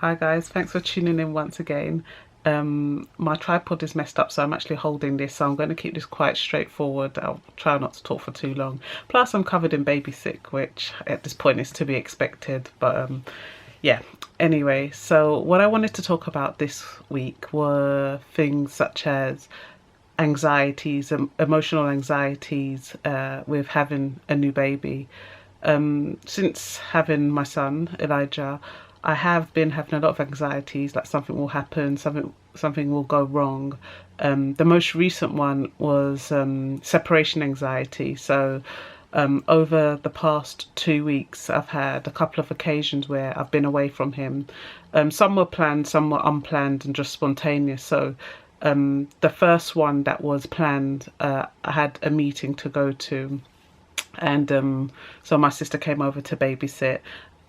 Hi guys, thanks for tuning in once again. My tripod is messed up, so I'm actually holding this, so I'm going to keep this quite straightforward. I'll try not to talk for too long. Plus I'm covered in baby sick, which at this point is to be expected, but yeah. Anyway, so what I wanted to talk about this week were things such as anxieties, emotional anxieties with having a new baby. Since having my son Elijah, I have been having a lot of anxieties, like something will happen, something will go wrong. The most recent one was separation anxiety. So over the past 2 weeks, I've had a couple of occasions where I've been away from him. Some were planned, some were unplanned and just spontaneous. So the first one that was planned, I had a meeting to go to, and so my sister came over to babysit.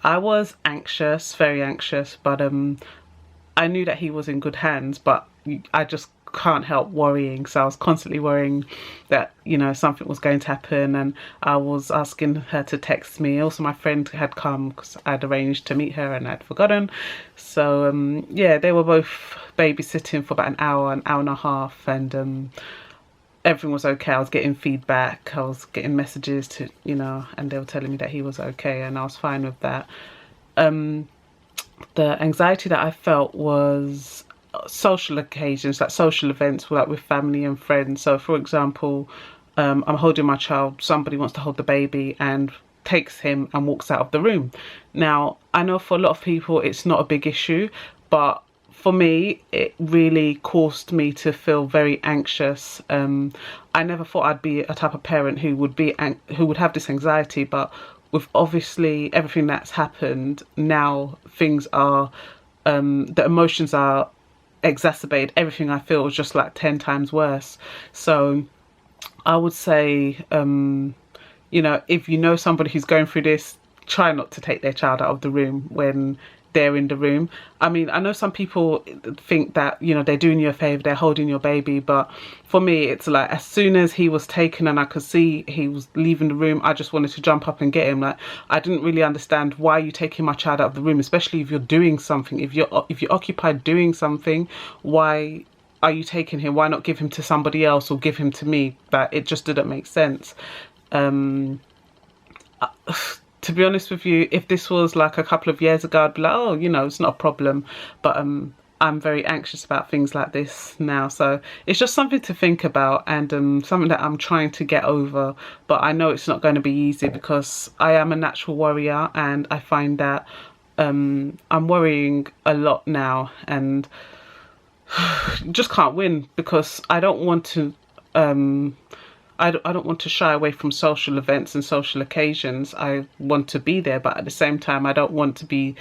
I was anxious, very anxious, but I knew that he was in good hands, but I just can't help worrying. So I was constantly worrying that, you know, something was going to happen, and I was asking her to text me. Also, my friend had come because I'd arranged to meet her and I'd forgotten. So yeah, they were both babysitting for about an hour and a half, and everything was okay. I was getting feedback, I was getting messages to, you know, and they were telling me that he was okay, and I was fine with that. The anxiety that I felt was social occasions, like social events, like with family and friends. So for example, I'm holding my child, somebody wants to hold the baby and takes him and walks out of the room. Now, I know for a lot of people it's not a big issue, but for me, it really caused me to feel very anxious. I never thought I'd be a type of parent who would have this anxiety, but with obviously everything that's happened now, things are the emotions are exacerbated. Everything I feel is just like 10 times worse. So I would say, you know, if you know somebody who's going through this, try not to take their child out of the room when they're in the room. I mean, I know some people think that, you know, they're doing you a favor, they're holding your baby, but for me, it's like as soon as he was taken and I could see he was leaving the room, I just wanted to jump up and get him. Like, I didn't really understand why you taking my child out of the room, especially if you're doing something, if you're occupied doing something. Why are you taking him? Why not give him to somebody else or give him to me? That it just didn't make sense. To be honest with you, if this was like a couple of years ago, I'd be like, oh, you know, it's not a problem. But I'm very anxious about things like this now. So it's just something to think about, and something that I'm trying to get over. But I know it's not going to be easy because I am a natural worrier, and I find that I'm worrying a lot now, and just can't win because I don't want to I don't want to shy away from social events and social occasions. I want to be there, but at the same time, I don't want to be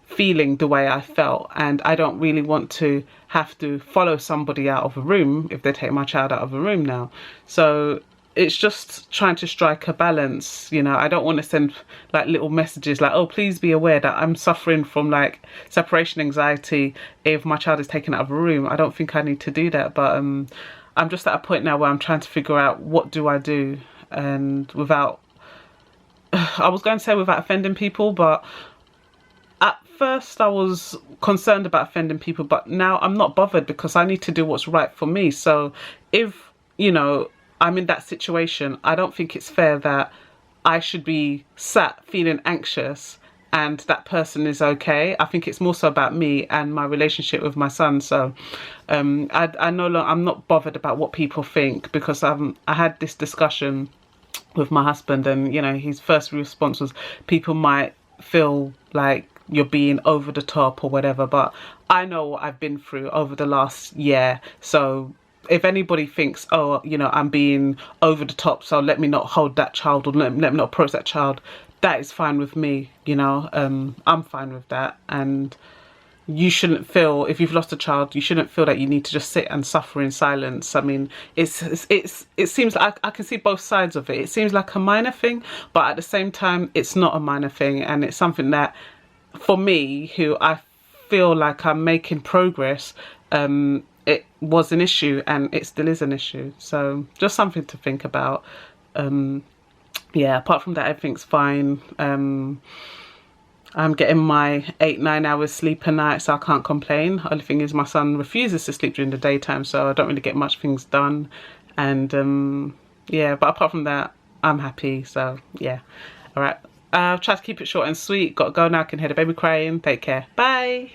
feeling the way I felt. And I don't really want to have to follow somebody out of a room if they take my child out of a room now. So it's just trying to strike a balance. You know, I don't want to send like little messages like, oh, please be aware that I'm suffering from like separation anxiety if my child is taken out of a room. I don't think I need to do that, but I'm just at a point now where I'm trying to figure out what do I do, and without, I was going to say without offending people, but at first I was concerned about offending people, but now I'm not bothered because I need to do what's right for me. So if, you know, I'm in that situation, I don't think it's fair that I should be sat feeling anxious and that person is okay. I think it's more so about me and my relationship with my son. So I'm not bothered about what people think, because I had this discussion with my husband, and you know, his first response was people might feel like you're being over the top or whatever, but I know what I've been through over the last year. So if anybody thinks, oh, you know, I'm being over the top, so let me not hold that child, or let me not approach that child, that is fine with me, you know. I'm fine with that. And you shouldn't feel, if you've lost a child, you shouldn't feel that you need to just sit and suffer in silence. I mean, it seems like I can see both sides of it. It seems like a minor thing, but at the same time, it's not a minor thing, and it's something that, for me, who I feel like I'm making progress, it was an issue and it still is an issue. So just something to think about. Yeah, apart from that, everything's fine. I'm getting my 8-9 hours sleep a night, so I can't complain. Only thing is my son refuses to sleep during the daytime, so I don't really get much things done. And yeah, but apart from that, I'm happy. So yeah, all right. I'll try to keep it short and sweet. Got to go now. I can hear the baby crying. Take care. Bye.